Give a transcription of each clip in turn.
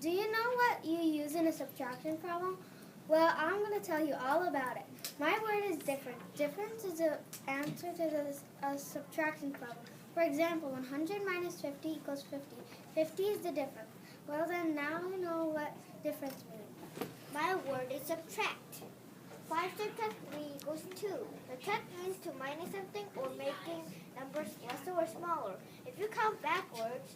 Do you know what you use in a subtraction problem? Well, I'm going to tell you all about it. My word is different. Difference is the answer to a subtraction problem. For example, 100 minus 50 equals 50. 50 is the difference. Well then, now you know what difference means. My word is subtract. 5 subtract 3 equals 2. Subtract means to minus something or making numbers lesser or smaller. If you count backwards,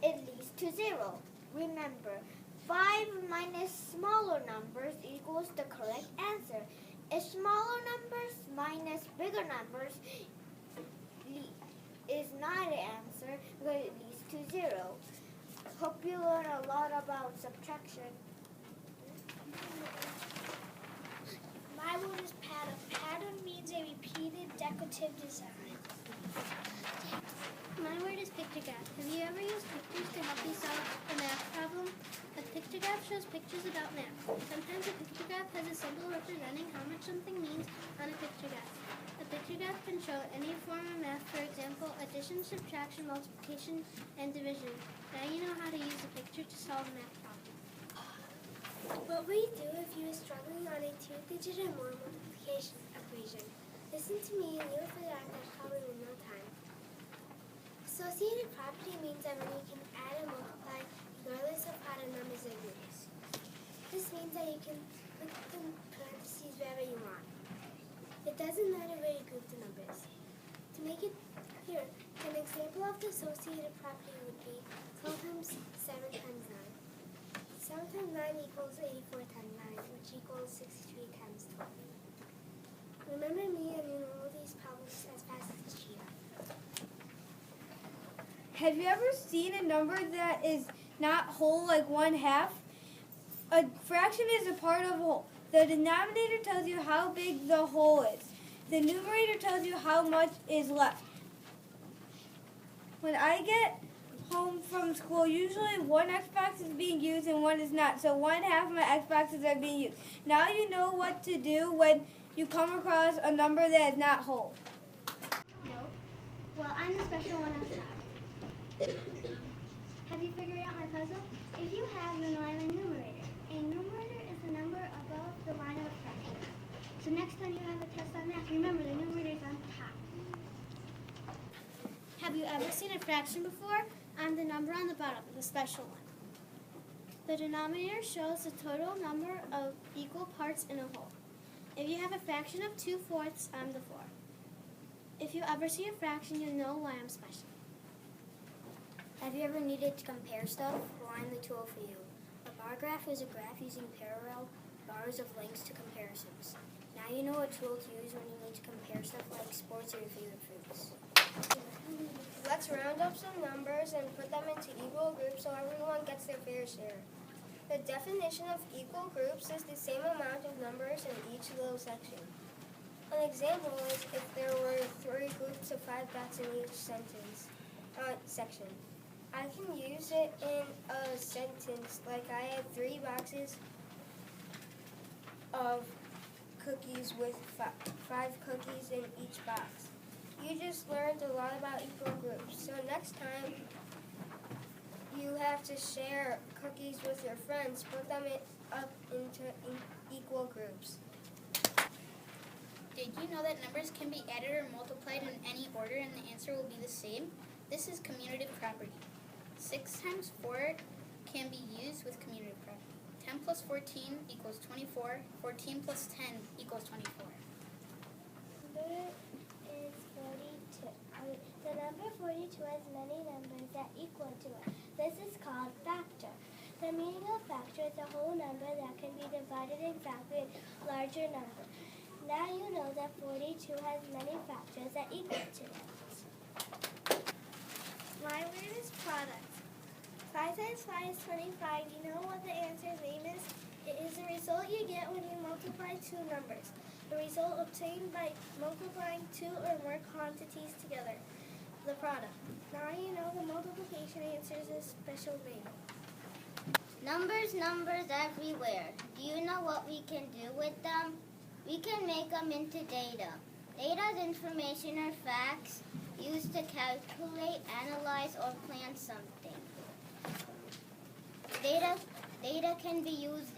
it leads to 0. Remember, 5 minus smaller numbers equals the correct answer. If smaller numbers minus bigger numbers is not an answer because it leads to 0. Hope you learn a lot about subtraction. My word is pattern. Pattern means a repeated decorative design. My word is pictograph. Have you ever used pictures to help you solve a math problem? A pictograph shows pictures about math. Sometimes a pictograph has a symbol representing how much something means on a pictograph. A pictograph can show any form of math, for example, addition, subtraction, multiplication, and division. Now you know how to use a picture to solve a math problem. What would you do if you were struggling on a 2-digit or more multiplication equation? Listen to me and you'll figure out that problem in no time. Associative property means that when you can add and multiply regardless of how the numbers are grouped. This means that you can put the parentheses wherever you want. It doesn't matter where you group the numbers. To make it clear, an example of the associative property would be 12 times 7 times 9. 7 times 9 equals 84 times 9, which equals 63 times 12. Remember me and you know these problems as fast as Cheetah. Have you ever seen a number that is not whole, like 1/2? A fraction is a part of a whole. The denominator tells you how big the whole is. The numerator tells you how much is left. When I get home from school, usually one Xbox is being used and one is not. So 1/2 of my Xboxes are being used. Now you know what to do when you come across a number that is not whole. No. Well, I'm the special one on top. Have you figured out my puzzle? If you have, then I'm a numerator. A numerator is the number above the line of a fraction. So next time you have a test on math, remember the numerator is on top. Have you ever seen a fraction before? I'm the number on the bottom, the special one. The denominator shows the total number of equal parts in a whole. If you have a fraction of 2/4, I'm the 4. If you ever see a fraction, you know why I'm special. Have you ever needed to compare stuff? Well, I'm the tool for you. A bar graph is a graph using parallel bars of links to comparisons. Now you know what tool to use when you need to compare stuff like sports or your favorite foods. Let's round up some numbers and put them into equal groups so everyone gets their fair share. The definition of equal groups is the same amount of numbers in each little section. An example is if there were 3 groups of 5 dots in each section. I can use it in a sentence like I had 3 boxes of cookies with 5 cookies in each box. You just learned a lot about equal groups. So next time you have to share cookies with your friends, put them up into equal groups. Did you know that numbers can be added or multiplied in any order and the answer will be the same? This is commutative property. 6 times 4 can be used with commutative property. 10 plus 14 equals 24. 14 plus 10 equals 24. Number is 42. The number 42 has many numbers that equal to it. This is called factor. The meaning of factor is a whole number that can be divided exactly into a larger number. Now you know that 42 has many factors that equal to it. My word is product. 5 times 5 is 25. You know what the answer's name is? It is the result you get when you multiply 2 numbers. The result obtained by multiplying 2 or more quantities together. The product. Now you know the multiplication answer is a special name. Numbers everywhere. Do you know what we can do with them? We can make them into data. Data is information or facts used to calculate, analyze, or plan something. Data can be used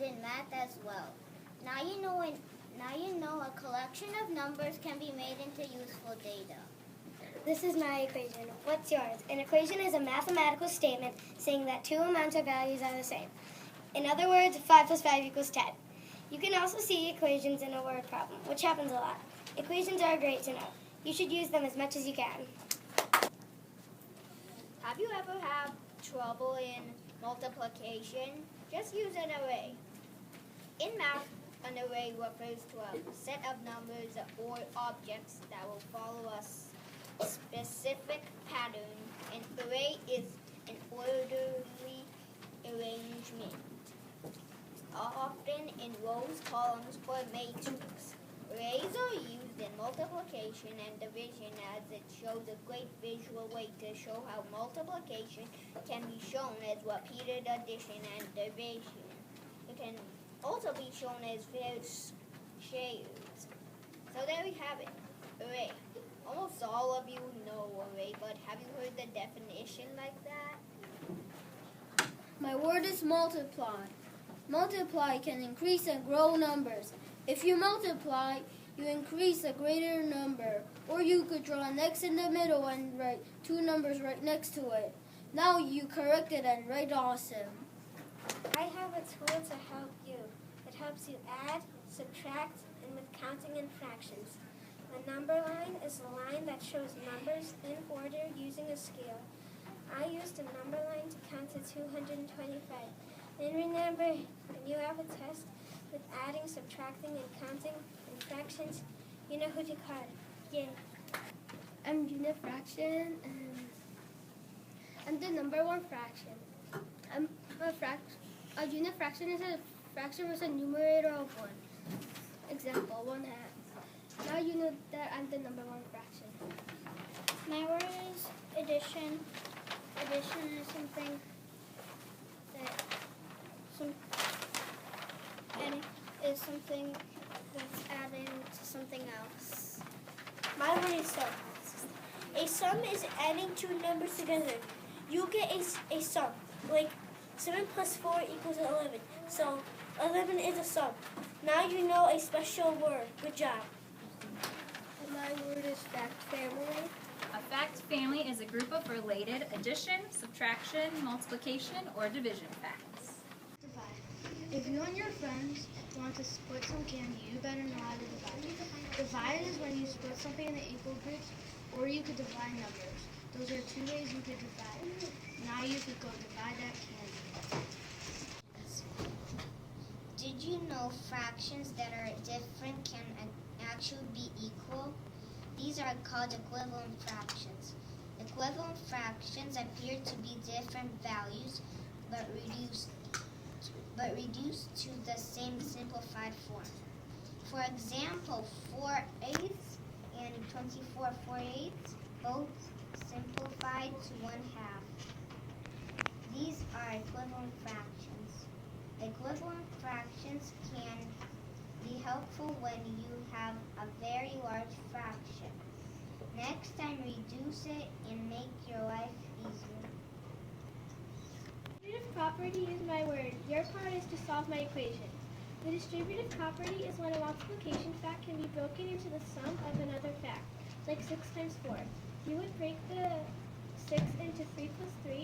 in math as well. Now you know a collection of numbers can be made into useful data. This is my equation. What's yours? An equation is a mathematical statement saying that two amounts or values are the same. In other words, 5 plus 5 equals 10. You can also see equations in a word problem, which happens a lot. Equations are great to know. You should use them as much as you can. Have you ever had trouble in multiplication? Just use an array. In math, an array refers to a set of numbers or objects that will follow a specific pattern. An array is an orderly arrangement, often in rows, columns, or matrix. Arrays are used in multiplication and division as it shows a great visual way to show how multiplication can be shown as repeated addition and division. It can also be shown as shares. So there we have it, array. Almost all of you know array, but have you heard the definition like that? My word is multiply. Multiply can increase and grow numbers. If you multiply, you increase a greater number. Or you could draw an X in the middle and write two numbers right next to it. Now you correct it and write awesome. I have a tool to help you. It helps you add, subtract, and with counting and fractions. A number line is a line that shows numbers in order using a scale. I used a number line to count to 225. And remember, when you have a test with adding, subtracting, and counting and fractions, you know who to call. Yay. I'm unit fraction, and I'm the number one fraction. A unit fraction is a fraction with a numerator of 1. Example, 1/2. Now you know that I'm the number one fraction. My word is addition. Addition is something that's adding to something else. My word is sum. A sum is adding two numbers together. You get a sum, like 7 plus 4 equals 11. So 11 is a sum. Now you know a special word. Good job. My word is fact family. A fact family is a group of related addition, subtraction, multiplication, or division facts. Divide. If you and your friends want to split some candy, you better know how to divide. Divide is when you split something into equal groups, or you could divide numbers. Those are two ways you could divide. Now you could go divide that candy. Did you know fractions that are different can actually be equal? These are called equivalent fractions. Equivalent fractions appear to be different values, but reduced to the same simplified form. For example, 4/8 and 24/4/8 both simplified to 1/2. These are equivalent fractions. Equivalent fractions can be helpful when you have a very large fraction. Next time, reduce it and make your life easier. Distributive property is my word. Your part is to solve my equation. The distributive property is when a multiplication fact can be broken into the sum of another fact, like 6 times 4. You would break the 6 into 3 plus 3